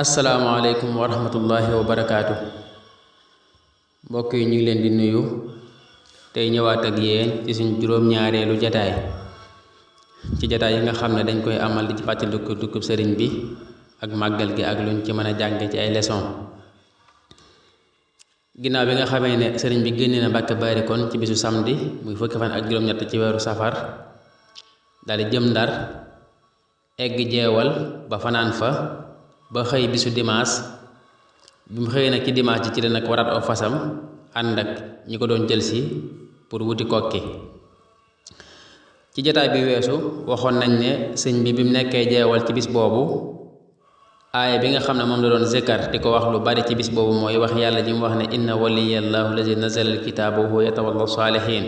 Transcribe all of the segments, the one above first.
asalaamaaleykum wa rahmatullahi wa barakaatu mbokk yi ñu ngi leen di nuyu tey ñëwaat ak yéen ci suñ juróom-ñaareelu jataay ci jataay yi nga xam ne dañ koy amal di ci fàttaliku tukkub sëriñ bi ak màggal gi ak luñ ci mën a jànge ci ay leçon ginnaaw bi nga xamee ne sëriñ bi génne na Mbàkke Bari kon ci bisu samedi muy fukki fan ak juróom-ñett ci weeru safar daldi jëm Ndar egg jeewal ba fanaan fa ba xëy bisu dimaas bi mu xëyee nag ci dimaas ji ci la nag waraat aw fasam ànd ak ñi ko doon jël si pour wuti kokki ci jataay bi weesu waxoon nañ ne sëñ bi mu nekkee jeewal ci bis boobu aaya bi nga xam ne moom la doon zikkar di ko wax lu bari ci bis boobu mooy wax yàlla ji mu wax ne inna waliyallahu lazi nazala alkitaaba wa huwa yatawalla saalihin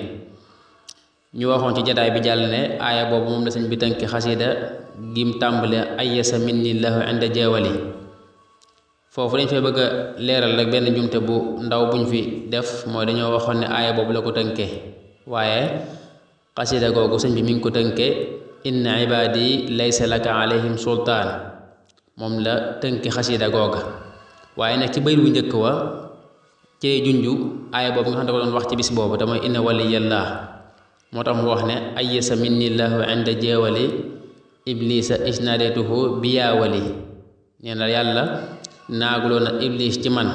ñu waxoon ci jataay bi jàll ne aaya boobu moom la sëñ bi tënki xasida gim tàmbale ayyasa minnillahu inda jeewali foofu dañ fay bëgg a leeral rek benn jumte bu ndaw buñ fi def mooy dañoo waxoon ne aaya boobu la ko tënkee waaye xasida googu sëñ bi mi ngi ko tënkee inna ibaadi laysa laka alayhim sultaan moom la tënki xasida googa waaye nag ci bayit wu njëkk wa ci junju aaya boobu nga xam ne da ko doon wax ci bis boobu te mooy inna waliyallah moo tax mu wax ne ayyasa minnillahu inda jeewali iblisa isnadetuhu biyaawali nee na yàlla naaguloo na iblis ci man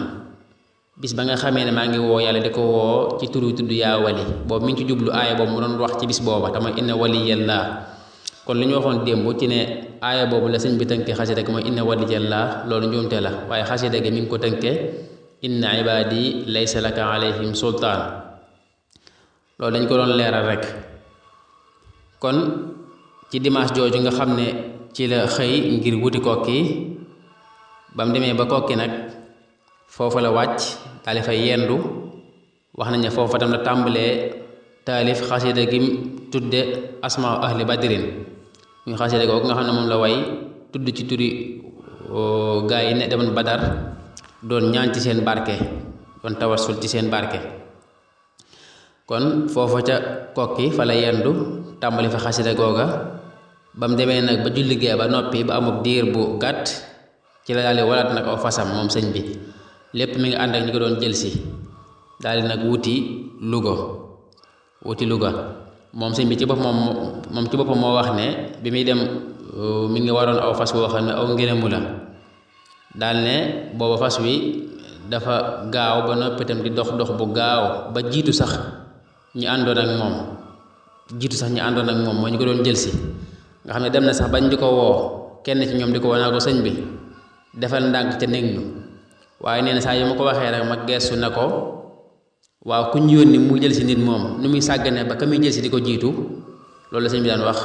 bis ba nga xamee ne maa ngi woo yàlla di ko woo ci turu tudd yaawali boobu mi ngi ci jublu aaya boobu mu doon wax ci bis booba te mooy inna waliyallah kon li ñu waxoon démb ci ne aaya boobu la sëñ bi tënkee xasida gi mooy inna waliyallah loolu njuumte la waaye xasida gi mi ngi ko tënkee inna ibadi laysa laka alayhim sultaan loolu dañ ko doon leeral rek kon ci dimanche jooju nga xam ne ci la xëy ngir wuti kokki ba mu demee ba kokki nag foofa la wàcc daal fay yendu wax nañ ne foofa tam la tàmbalee taalif xasida gi tudde asmaa ahli badrin muy xasida googu nga xam ne moom la way tudd ci turi gaa yi ne demoon badar doon ñaan ci seen barke doon tawassul ci seen barke kon foofa ca kokki fa la yendu tàmbali fa xasida googa ba mu demee nag ba julli gee ba noppi ba amub diir bu gàtt ci la daal di walaat nag aw fasam moom sëñ bi lépp mi ngi ànd ak ñi ko doon jël si daal di nag wuti Louga moom sëñ bi ci boppam moom ci boppam moo wax ne bi muy dem mi ngi waroon aw fas woo xam ne aw ngërëmu la daal ne booba fas wi dafa gaaw ba noppi itam di dox bu gaaw ba jiitu sax ñi àndoon ak moom moo ñu ko doon jël si nga xam ne dem na sax bañ di ko woo kenn ci ñoom di ko wanaa ko sëñ bi defal ndànk ca néeg ñu waaye nee na saa yu ma ko waxee rek ma geestu na ko waaw ku ñu yónni mu jël si nit moom nu muy sàggane ba ka muy jël si di ko jiitu loolu la sëñ bi daan wax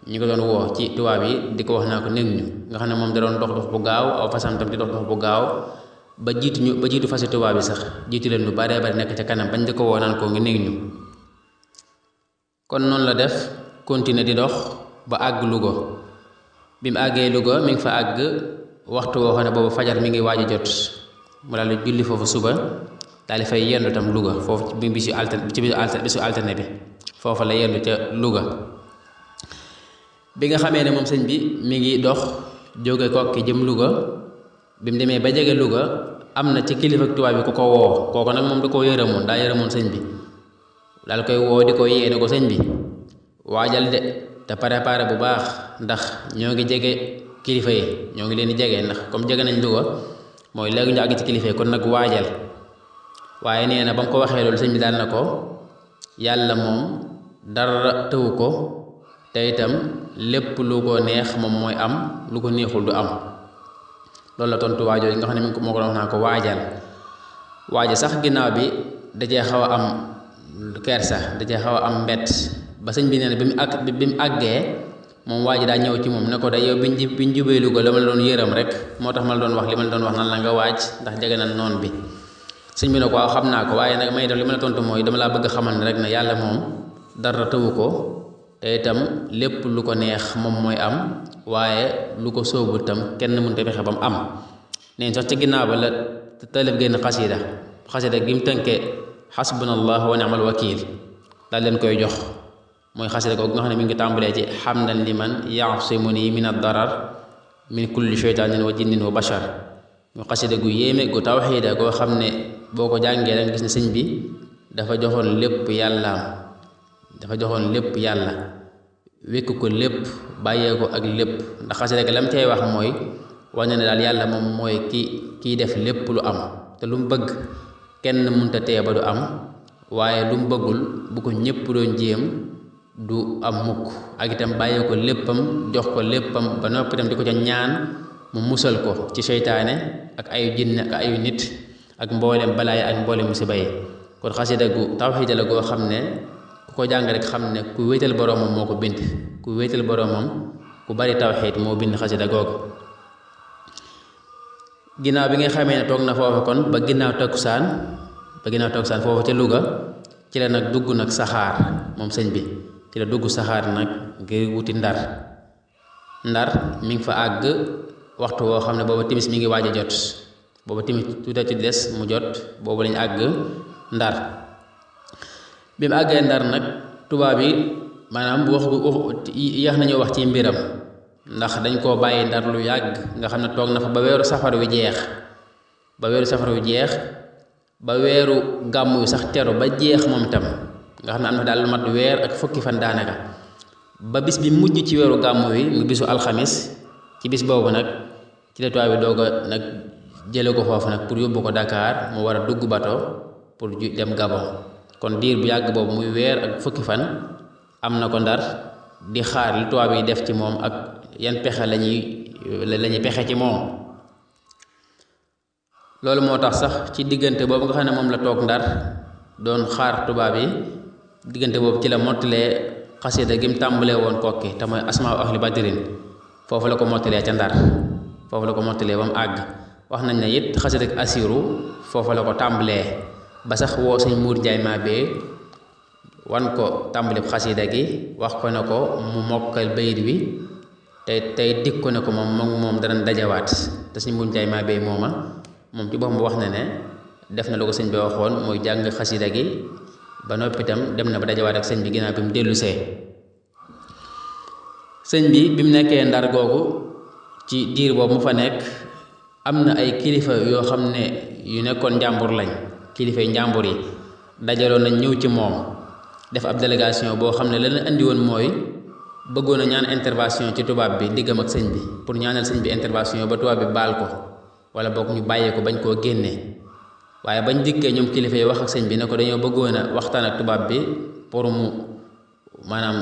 ñu ko doon woo ci tubaab yi di ko wax naa ko néeg ñu nga xam ne moom da doon dox bu gaaw aw fasam tam di dox bu gaaw ba jiitu fasi tubaab yi sax jiitu leen lu baree bari nekk ca kanam bañ di ko woo naan ko ngi néeg ñu kon noonu la def continuer di dox ba àgg Louga bi mu àggee Louga mi ngi fa àgg waxtu woo xam ne boobu fajar mi ngi waaj a jot mu daal di julli foofu suba daal di fay yendu tam Louga foofu ci bisu altine bi foofa la yendu ca Louga bi nga xamee ne moom sëñ bi mi ngi dox jóge Kokki jëm Louga bi mu demee ba jege Louga am na ci kilifa tubaab bi ku ko woo kooku nag moom da koo yërëmoon sëñ bi daal koy woo di ko yéene ko sëñ bi waajal de te préparé bu baax ndax ñoo ngi jege kilifa yi ñoo ngi leen di jege ndax comme jege nañ Louga mooy léegi ñu àgg ci kilifa yi kon nag waajal waaye nee na ba mu ko waxee loolu sëñ bi daal na ko yàlla moom dara tëwu ko te itam lépp lu ko neex moom mooy am lu ko neexul du am loolu la tontu waajoo yi nga xam ne moo ko doon wax naa ko waaja sax ginnaaw bi dajee xaw a am kersa dajee xaw a am mbett ba sëñ bi nee na bi mu àggee moom waa ji daa ñëw ci moom ne ko da yow biñ jubee Louga la ma la doon yërëm rek moo tax ma la doon wax li ma la doon wax nan la nga waaj ndax jege na noon bi sëñ bi ne ko waaw xam naa ko waaye nag may def li ma la tontu mooy dama laa bëgg xamal ne rek ne yàlla moom dara tëwu ko te itam lépp lu ko neex moom mooy am waaye lu ko sóobu itam kenn mënut a fexe ba mu am neen sax ci ginnaaw ba la taalif génn xasida gi mu tënkee xasbunallah wa ni'mal wakiil daal leen koy jox mooy xasida googu nga xam ne mi ngi tàmbalee ci xamdan liman yaasimuni min ad darar min kulli sheytaanin wa jinnin wa bashar ñu xasida gu yéeme gu tawxiida goo xam ne boo ko jàngee danga gis ne sëñ bi dafa joxoon lépp yàllaam dafa joxoon lépp yàlla wékk ko lépp bàyyee ko ak lépp ndax xasida gi lam cay wax mooy wane ne daal yàlla moom mooy kiy def lépp lu am te lu mu bëgg kenn munta tee ba du am waaye lu mu bëggul bu ko ñépp doon jéem du am mukk ak itam bàyyee ko léppam jox ko léppam ba noppi itam di ko ca ñaan mu musal ko ci seytaane ak ayu jinne ak ayu nit ak mboolem balaay ak mboolem musiba yi kon xasida gu tawxiid la goo xam ne ku ko jàng rek xam ne ku wéetal boroomam moo ko bind ku wéetal boroomam ku bari tawxiid moo bind xasida googu ginnaaw bi nga xamee ne toog na foofa kon ba ginnaaw takkusaan foofu ca Louga ci la nag dugg nag saxaar moom sëñ bi ci la dugg saxaar nag ngir wuti ndar mi ngi fa àgg waxtu woo xam ne booba timis mi ngi waaj a jot booba timis tuuti ci des mu jot boobu lañu àgg ndar bi mu àggee ndar nag tubaab yi maanaam wax yéex nañoo wax ci mbiram ndax dañ koo bàyyi ndar lu yàgg nga xam ne toog na fa ba weeru safar wi jeex ba weeru gàmmu yu sax teru ba jeex moom itam nga xam ne am na daal lu mat weer ak fukki fan daanaka ba bis bi mujj ci weeru gàmmu wi mu bisu alxamis ci bis boobu nag ci la tubaab bi doog a nag jële ko foofu nag pour yóbbu ko Dakar mu war a dugg bato pour dem Gabon kon diir bu yàgg boobu muy weer ak fukki fan am na ko ndar di xaar li tubaab yi def ci moom ak yan pexe lañuy pexe ci moom loolu moo tax sax ci diggante boobu nga xam ne moom la toog ndar doon xaar tubaab yi diggante boobu ci la mottalee xasida gi mu tàmbalee woon kokki te mooy asmaa ahli badrin foofu la ko mottalee ca ndar foofu la ko mottalee ba mu àgg wax nañ ne it xasida ak asiru foofu la ko tàmbalee ba sax woo sëñ Muur Njaay maa bee wan ko tàmbali xasida gi wax ko ne ko mu mokkal bayit wi tey dig ko ne ko moom danañ dajawaat te sëñ Muur Njaay maa bee moom ci boppam wax na ne def na la ko sëñ bi waxoon mooy jàng xasida gi ba noppi itam dem na ba dajawaat ak sëñ bi ginnaaw bi mu dellusee sëñ bi mu nekkee ndar googu ci diir boobu mu fa nekk am na ay kilifa yoo xam ne yu nekkoon njàmbur lañ kilifay njàmbur yi dajaloon nañ ñëw ci moom def ab délégation boo xam ne la leen andi woon mooy bëggoon a ñaan intervention ci tubaab bi diggam ak sëñ bi pour ñaanal sëñ bi intervention ba tubaab bi baal ko wala boog ñu bàyyee ko bañ koo génnee waaye bañ dikkee ñoom kilifa yi wax ak sëñ bi ne ko dañoo bëggoon a waxtaan ak tubaab bi pour mu maanaam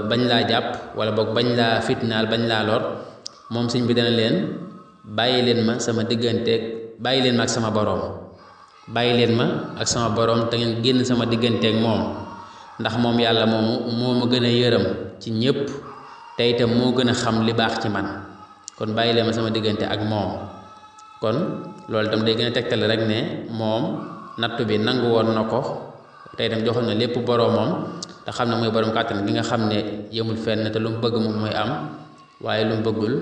bañ laa jàpp wala boog bañ laa fitnaal bañ laa lor moom sëñ bi dana leen bàyyi leen ma ak sama boroom te ngeen génn sama digganteeg moom ndax moom yàlla moomu moo ma gën a yërëm ci ñépp te itam moo gën a xam li baax ci man kon bàyyi leen ma sama diggante ak moom kon loolu itam day gën a tegtale rek ne moom nattu bi nangu woon na ko te itam joxoon na lépp boroomam te xam ne mooy boroom kàttan gi nga xam ne yemul fenn te lu mu bëgg moom mooy am waaye lu mu bëggul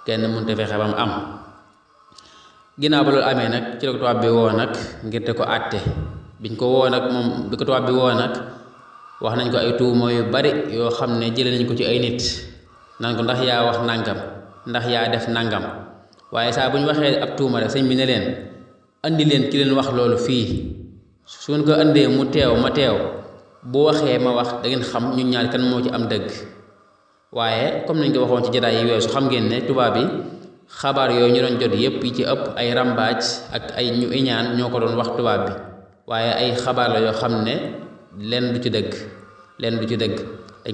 kenn mënut a fexe ba mu am ginnaaw ba loolu amee nag ci la ko tubaab bi woo nag ngir te ko àtte biñ ko woo nag moom bi ko tubaab bi woo nag wax nañ ko ay tuuma yu bari yoo xam ne jële nañ ko ci ay nit naan ko ndax yaa wax nangam ndax yaa def nangam waaye saa bu ñu waxee ab tuuma rek sëñ bi ne leen andi leen ki leen wax loolu fii suñ ko andee mu teew ma teew bu waxee ma wax da ngeen xam ñun ñaar kan moo ci am dëgg waaye comme nañ ko waxoon ci jotaay yi weesu xam ngeen ne tubaab bi xabaar yooyu ñu doon jot yépp yi ci ëpp ay rambaaj ak ay ñu iñaan ñoo ko doon wax tubaab bi waaye ay xabaar la yoo xam ne leen du ci dëgg dañ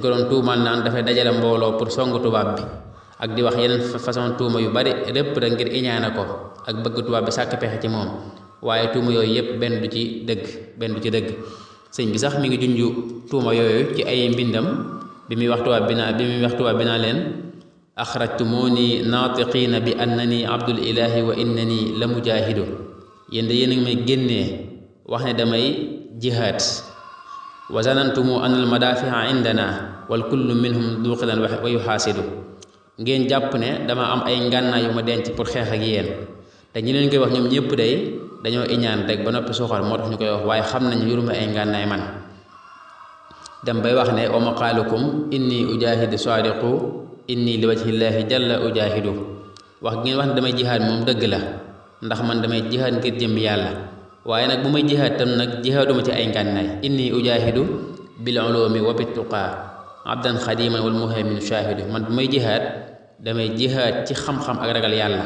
ko doon tuumal naan dafay dajale mbooloo pour song tubaab bi ak di wax yeneen façon tuuma yu bari lépp rek ngir iñaane ko ak bëgg tubaab bi sàkk pexe ci moom waaye tuuma yooyu yépp benn du ci dëgg sëñ bi sax mi ngi junju tuuma yooyu ci ay mbindam bi muy wax tubaab bi naa leen axrajtumuni naatiqiina bi annani abdul ilahi wa innani la mujaahidu yéen da yéen a ngi may génnee wax ne damay jihaad wa zanantumu an al madafia indana wal kullu minhum duqilan wa yuxaasidu ngeen jàpp ne dama am ay ngànnaay yu ma denc pour xeex ak yéen te ñi leen koy wax ñoom ñëpp day dañoo iñaan rek ba noppi soxal moo tax ñu koy wax waaye xam nañu yoruma ay ngànnaay man dem bay wax ne wa maqaalukum inni ujahidu saadiqu inni li wajhillahi jalla ujahidu wax ngeen wax ne damay jihaad moom dëgg la ndax man damay jihaad ngir jëm yàlla waaye nag bu may jihaad tam nag jihaaduma ci ay ngànnaay inni ujahidu bil ulumi wa bittuqaa abdan xadiman wal muhaymin shahidu man bu may jihaad damay jihaad ci xam-xam ak ragal yàlla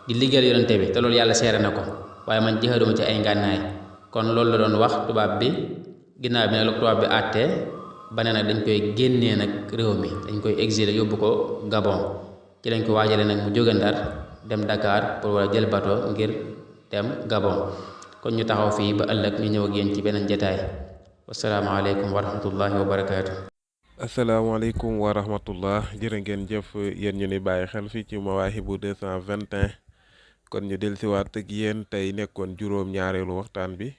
di liggéeyal yonente bi te loolu yàlla seere na ko waaye man jihaaduma ci ay ngànnaay kon loolu la doon wax tubaab bi ginnaaw bi nag la tubaab bi àttee ba ne nag dañ koy génnee nag réew mi dañ koy exiler yóbbu ko Gabon ci lañ ko waajale nag mu jóge Ndar dem Dakar pour war a jël bateau ngir dem Gabon kon ñu taxaw fii ba ëllëg ñu ñëw ak yéen ci beneen jataay wasalaamaaleykum wa rahmatullahi wa barakaatu. asalaamaaleykum wa rahmatullah jërë ngeen jëf yéen ñu ni bàyyi xel fii ci Mawahibou 221 kon ñu dellusiwaat ak yéen tey nekkoon juróom-ñaareelu waxtaan yi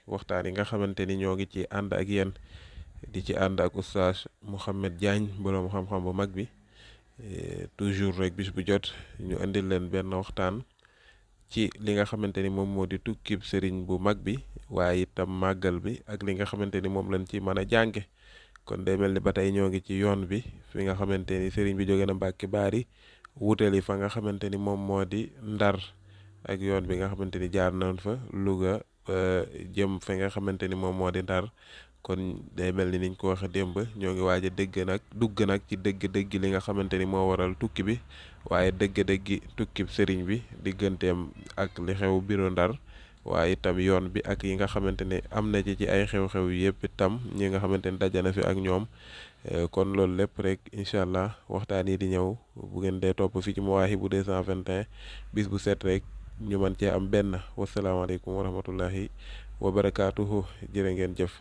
nga xamante ni ñoo ngi ci ànd ak yéen di ci ànd ak oustaz Mouhamed Diagne boroom xam-xam bu mag bi toujours rek bis bu jot ñu indil leen benn waxtaan ci li nga xamante ni moom moo di tukkib sëriñ bu mag bi waaye itam màggal bi ak li nga xamante ni moom lañ ci mën a jànge kon day mel ni ba tey ñoo ngi ci yoon bi fi nga xamante ni sëriñ bi jóge na Mbàkke Baari wutali fa nga xamante ni moom moo di Ndar ak yoon bi nga xamante ni jaar nañ fa Louga jëm fi nga xamante ni moom moo di Ndar kon day mel ni niñ ko waxe démb ñoo ngi waaj a dugg nag ci dëgg-dëgg li nga xamante ni moo waral tukki bi waaye dëgg-dëggi tukkib sëriñ bi digganteem ak li xew biro Ndar waaye itam yoon bi ak yi nga xamante ne am na ci ay xew-xew yëpp itam ñi nga xamante ni dajana fi ak ñoom kon loolu lépp rek incha allah waxtaan yi di ñëw bu ngeen dee topp fii ci Mawahibou 221 bis bu set rek ñu mën cee am benn wasalaamaaleykum wa rahmatullahi wa barakaatuhu jërë ngeen jëf.